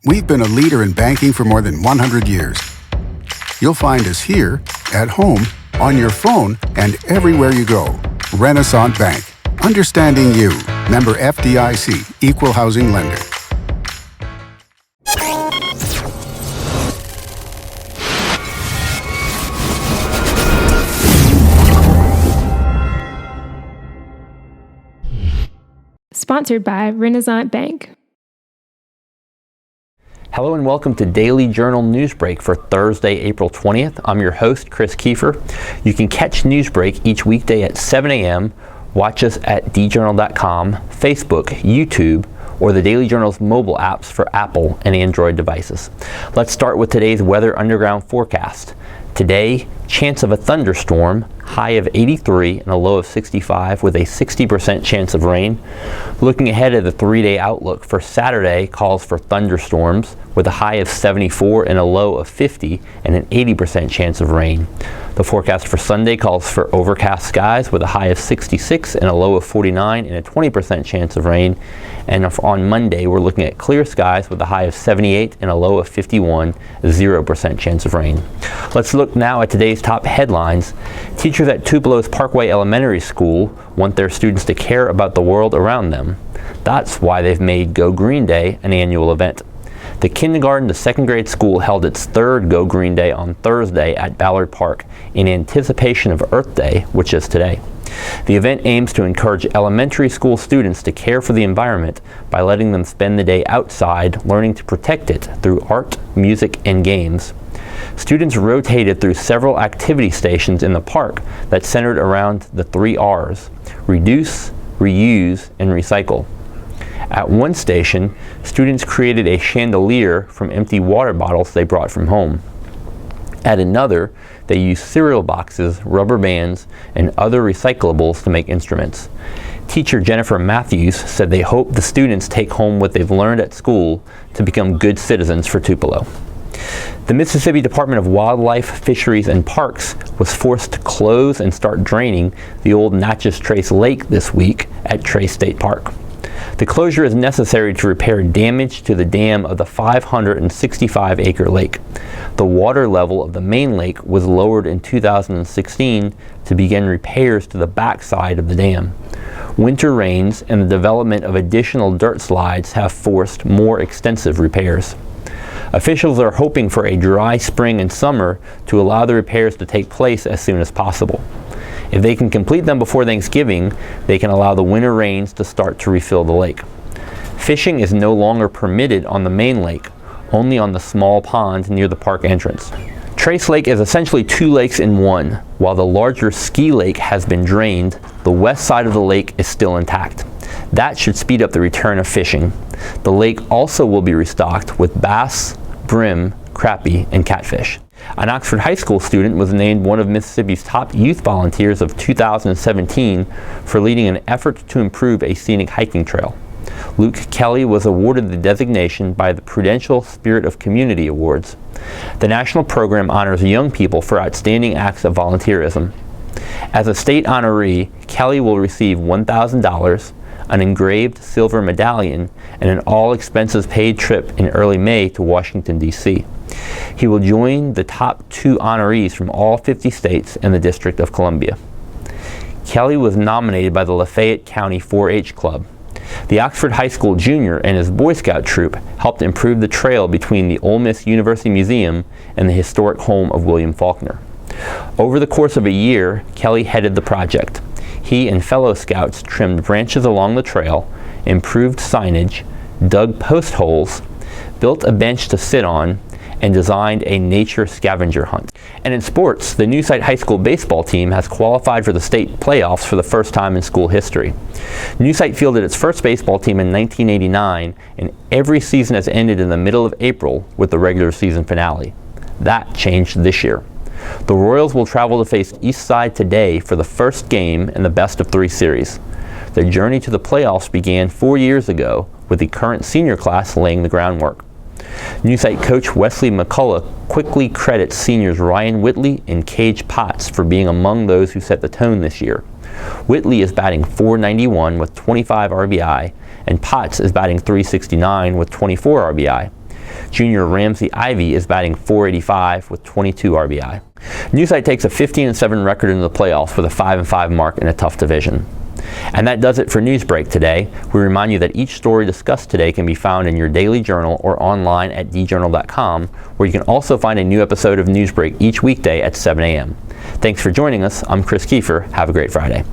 We've been a leader in banking for more than 100 years. You'll find us here, at home, on your phone, and everywhere you go. Renaissance Bank. Understanding you. Member FDIC. Equal housing lender. Sponsored by Renaissance Bank. Hello and welcome to Daily Journal Newsbreak for Thursday, April 20th. I'm your host, Chris Kiefer. You can catch Newsbreak each weekday at 7 a.m. Watch us at djournal.com, Facebook, YouTube, or the Daily Journal's mobile apps for Apple and Android devices. Let's start with today's Weather Underground forecast. Today, chance of a thunderstorm, high of 83 and a low of 65 with a 60% chance of rain. Looking ahead at the 3-day outlook for Saturday calls for thunderstorms with a high of 74 and a low of 50 and an 80% chance of rain. The forecast for Sunday calls for overcast skies with a high of 66 and a low of 49 and a 20% chance of rain. And on Monday, we're looking at clear skies with a high of 78 and a low of 51, 0% chance of rain. Let's look now at today's top headlines. Teachers at Tupelo's Parkway Elementary School want their students to care about the world around them. That's why they've made Go Green Day an annual event. The kindergarten to second grade school held its third Go Green Day on Thursday at Ballard Park in anticipation of Earth Day, which is today. The event aims to encourage elementary school students to care for the environment by letting them spend the day outside learning to protect it through art, music, and games. Students rotated through several activity stations in the park that centered around the 3 R's: reduce, reuse, and recycle. At one station, students created a chandelier from empty water bottles they brought from home. At another, they used cereal boxes, rubber bands, and other recyclables to make instruments. Teacher Jennifer Matthews said they hope the students take home what they've learned at school to become good citizens for Tupelo. The Mississippi Department of Wildlife, Fisheries, and Parks was forced to close and start draining the old Natchez Tracy Lake this week at Trace State Park. The closure is necessary to repair damage to the dam of the 565-acre lake. The water level of the main lake was lowered in 2016 to begin repairs to the backside of the dam. Winter rains and the development of additional dirt slides have forced more extensive repairs. Officials are hoping for a dry spring and summer to allow the repairs to take place as soon as possible. If they can complete them before Thanksgiving, they can allow the winter rains to start to refill the lake. Fishing is no longer permitted on the main lake, only on the small pond near the park entrance. Trace Lake is essentially 2 lakes in one. While the larger Ski Lake has been drained, the west side of the lake is still intact. That should speed up the return of fishing. The lake also will be restocked with bass, brim, crappie, and catfish. An Oxford High School student was named one of Mississippi's top youth volunteers of 2017 for leading an effort to improve a scenic hiking trail. Luke Kelly was awarded the designation by the Prudential Spirit of Community Awards. The national program honors young people for outstanding acts of volunteerism. As a state honoree, Kelly will receive $1,000, an engraved silver medallion, and an all-expenses-paid trip in early May to Washington, D.C. He will join the top 2 honorees from all 50 states and the District of Columbia. Kelly was nominated by the Lafayette County 4-H Club. The Oxford High School junior and his Boy Scout troop helped improve the trail between the Ole Miss University Museum and the historic home of William Faulkner. Over the course of a year, Kelly headed the project. He and fellow scouts trimmed branches along the trail, improved signage, dug post holes, built a bench to sit on, and designed a nature scavenger hunt. And in sports, the New Site High School baseball team has qualified for the state playoffs for the first time in school history. New Site fielded its first baseball team in 1989, and every season has ended in the middle of April with the regular season finale. That changed this year. The Royals will travel to face Eastside today for the first game in the best-of-3 series. Their journey to the playoffs began 4 years ago, with the current senior class laying the groundwork. New Site coach Wesley McCullough quickly credits seniors Ryan Whitley and Cage Potts for being among those who set the tone this year. Whitley is batting .491 with 25 RBI, and Potts is batting .369 with 24 RBI. Junior Ramsey Ivy is batting .485 with 22 RBI. Newsite takes a 15-7 record into the playoffs with a 5-5 mark in a tough division. And that does it for Newsbreak today. We remind you that each story discussed today can be found in your daily journal or online at djournal.com, where you can also find a new episode of Newsbreak each weekday at 7 a.m. Thanks for joining us. I'm Chris Kiefer. Have a great Friday.